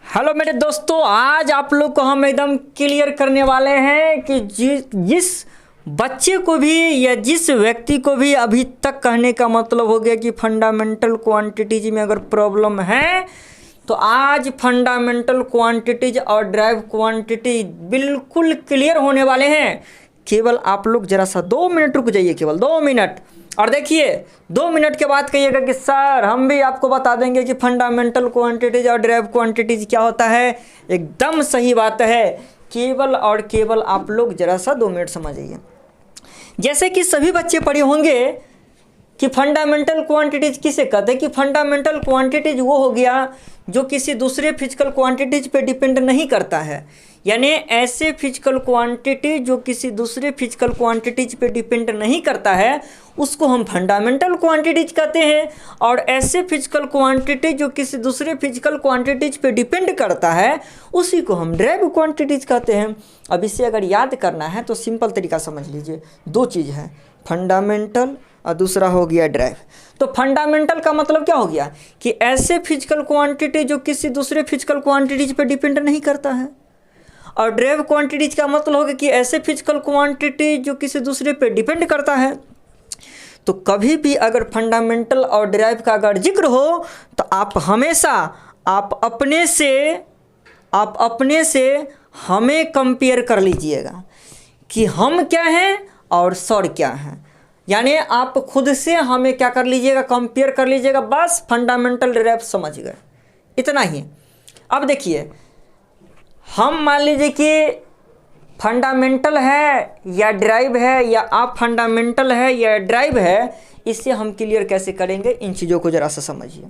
Hello मेरे दोस्तों, आज आप लोग को हम एकदम क्लियर करने वाले हैं कि जिस बच्चे को भी या जिस व्यक्ति को भी अभी तक कहने का मतलब हो गया कि फंडामेंटल क्वांटिटीज में अगर प्रॉब्लम है तो आज फंडामेंटल क्वांटिटीज और ड्राइव क्वांटिटी बिल्कुल क्लियर होने वाले हैं। केवल आप लोग ज़रा सा 2 मिनट रुक जाइए, केवल 2 मिनट, और देखिए 2 मिनट के बाद कहिएगा कि सर हम भी आपको बता देंगे कि फंडामेंटल क्वांटिटीज और ड्राइव क्वांटिटीज क्या होता है। एकदम सही बात है, केवल और केवल आप लोग ज़रा सा 2 मिनट समझिए। जैसे कि सभी बच्चे पढ़े होंगे कि फंडामेंटल क्वांटिटीज किसे कहते हैं, कि फंडामेंटल क्वांटिटीज वो हो गया जो किसी दूसरे फिजिकल क्वांटिटीज पे डिपेंड नहीं करता है, यानी ऐसे फिजिकल क्वांटिटी जो किसी दूसरे फिजिकल क्वांटिटीज पे डिपेंड नहीं करता है उसको हम फंडामेंटल क्वांटिटीज कहते हैं, और ऐसे फिजिकल क्वांटिटी जो किसी दूसरे फिजिकल क्वांटिटीज पे डिपेंड करता है उसी को हम ड्राइव क्वांटिटीज कहते हैं। अब इसे अगर याद करना है तो सिंपल तरीका समझ लीजिए, 2 चीज़ है, फंडामेंटल और दूसरा हो गया ड्राइव। तो फंडामेंटल का मतलब क्या हो गया कि ऐसे फिजिकल क्वांटिटी जो किसी दूसरे फिजिकल क्वांटिटीज पे डिपेंड नहीं करता है, और ड्राइव क्वांटिटीज का मतलब होगा कि ऐसे फिजिकल क्वांटिटी जो किसी दूसरे पे डिपेंड करता है। तो कभी भी अगर फंडामेंटल और ड्राइव का अगर जिक्र हो तो आप हमेशा आप अपने से हमें कंपेयर कर लीजिएगा कि हम क्या हैं और सर क्या हैं, यानी आप खुद से हमें क्या कर लीजिएगा, कंपेयर कर लीजिएगा। बस फंडामेंटल ड्राइव समझ गए, इतना ही। अब देखिए, हम मान लीजिए कि फंडामेंटल है या ड्राइव है, या आप फंडामेंटल है या ड्राइव है, इससे हम क्लियर कैसे करेंगे, इन चीज़ों को ज़रा सा समझिए।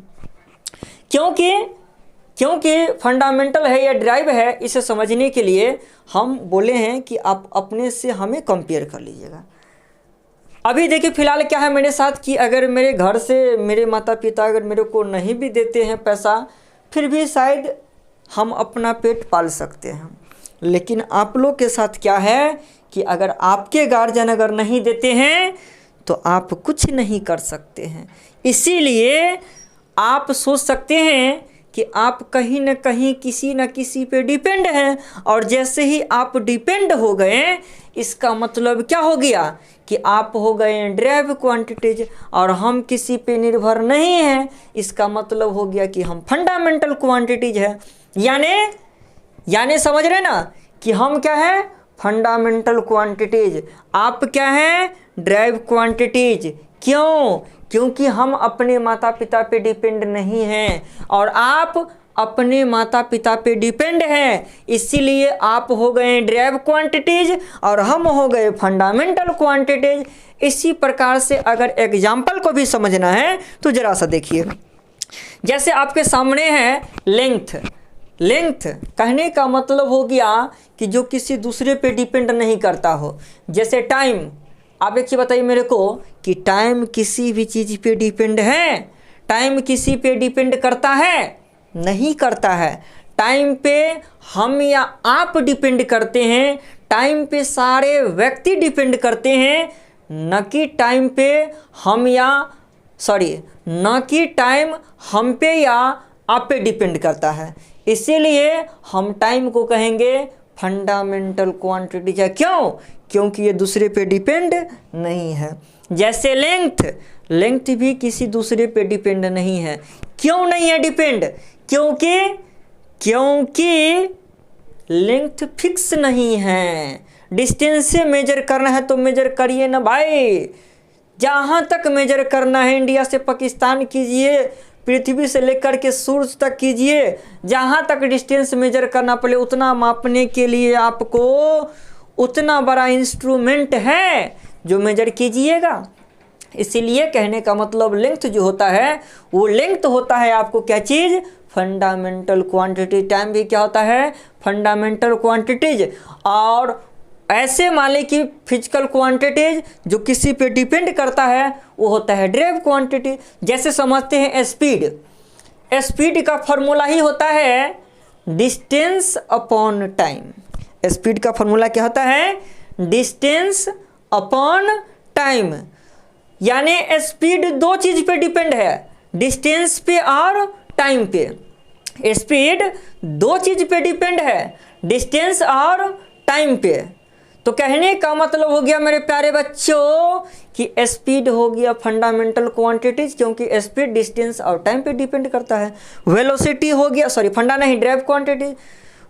क्योंकि फंडामेंटल है या ड्राइव है, इसे समझने के लिए हम बोले हैं कि आप अपने से हमें कंपेयर कर लीजिएगा। अभी देखिए फ़िलहाल क्या है मेरे साथ कि अगर मेरे घर से मेरे माता पिता अगर मेरे को नहीं भी देते हैं पैसा, फिर भी शायद हम अपना पेट पाल सकते हैं। लेकिन आप लोग के साथ क्या है कि अगर आपके गार्जियन अगर नहीं देते हैं तो आप कुछ नहीं कर सकते हैं। इसीलिए आप सोच सकते हैं कि आप कहीं न कहीं किसी न किसी पे डिपेंड हैं, और जैसे ही आप डिपेंड हो गए इसका मतलब क्या हो गया कि आप हो गए ड्राइव क्वांटिटीज, और हम किसी पे निर्भर नहीं हैं, इसका मतलब हो गया कि हम फंडामेंटल क्वांटिटीज है। यानी समझ रहे ना कि हम क्या है, फंडामेंटल क्वांटिटीज, आप क्या है, ड्राइव क्वांटिटीज। क्योंकि हम अपने माता पिता पे डिपेंड नहीं हैं और आप अपने माता पिता पे डिपेंड हैं, इसीलिए आप हो गए ड्राइव क्वांटिटीज और हम हो गए फंडामेंटल क्वांटिटीज। इसी प्रकार से अगर एग्जाम्पल को भी समझना है तो जरा सा देखिए, जैसे आपके सामने है लेंथ कहने का मतलब हो गया कि जो किसी दूसरे पे डिपेंड नहीं करता हो। जैसे टाइम, आप एक चीज़ बताइए मेरे को कि टाइम किसी भी चीज़ पे डिपेंड है? टाइम किसी पे डिपेंड करता है? नहीं करता है। टाइम पे हम या आप डिपेंड करते हैं, टाइम पे सारे व्यक्ति डिपेंड करते हैं, न कि टाइम हम पे या आप पे डिपेंड करता है। इसीलिए हम टाइम को कहेंगे फंडामेंटल क्वांटिटीज है। क्योंकि ये दूसरे पे डिपेंड नहीं है। जैसे लेंथ भी किसी दूसरे पे डिपेंड नहीं है। क्यों नहीं है डिपेंड? क्योंकि लेंथ फिक्स नहीं है। डिस्टेंस से मेजर करना है तो मेजर करिए ना भाई, जहाँ तक मेजर करना है इंडिया से पाकिस्तान कीजिए, पृथ्वी से लेकर के सूरज तक कीजिए, जहाँ तक डिस्टेंस मेजर करना पड़े उतना मापने के लिए आपको उतना बड़ा इंस्ट्रूमेंट है जो मेजर कीजिएगा। इसीलिए कहने का मतलब लेंथ जो होता है वो लेंथ होता है आपको क्या चीज़, फंडामेंटल क्वांटिटी। टाइम भी क्या होता है, फंडामेंटल क्वांटिटीज। और ऐसे मान ली कि फिजिकल क्वांटिटीज जो किसी पे डिपेंड करता है वो होता है ड्राइव क्वांटिटी। जैसे समझते हैं स्पीड का फॉर्मूला ही होता है डिस्टेंस अपॉन टाइम। स्पीड का फॉर्मूला क्या होता है, डिस्टेंस अपॉन टाइम। यानी स्पीड 2 चीज़ पे डिपेंड है, डिस्टेंस पे और टाइम पे। स्पीड दो चीज़ पे डिपेंड है, डिस्टेंस और टाइम पे। तो कहने का मतलब हो गया मेरे प्यारे बच्चों कि स्पीड हो गया फंडामेंटल क्वांटिटीज, क्योंकि स्पीड डिस्टेंस और टाइम पे डिपेंड करता है। वेलोसिटी हो गया, सॉरी फंडा नहीं, ड्राइव क्वांटिटी।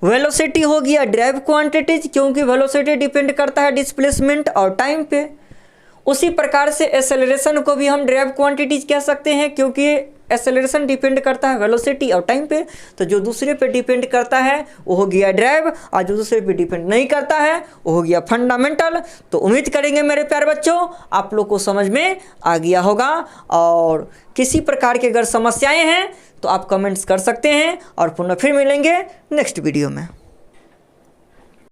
वेलोसिटी हो गया ड्राइव क्वांटिटीज, क्योंकि वेलोसिटी डिपेंड करता है डिस्प्लेसमेंट और टाइम पे। उसी प्रकार से एक्सेलरेशन को भी हम ड्राइव क्वांटिटीज कह सकते हैं, क्योंकि एक्सेलरेशन डिपेंड करता है वेलोसिटी और टाइम पे। तो जो दूसरे पे डिपेंड करता है वो हो गया ड्राइव, और जो दूसरे पे डिपेंड नहीं करता है वो हो गया फंडामेंटल। तो उम्मीद करेंगे मेरे प्यारे बच्चों आप लोग को समझ में आ गया होगा, और किसी प्रकार की अगर समस्याएं हैं तो आप कमेंट्स कर सकते हैं, और पुनः फिर मिलेंगे नेक्स्ट वीडियो में।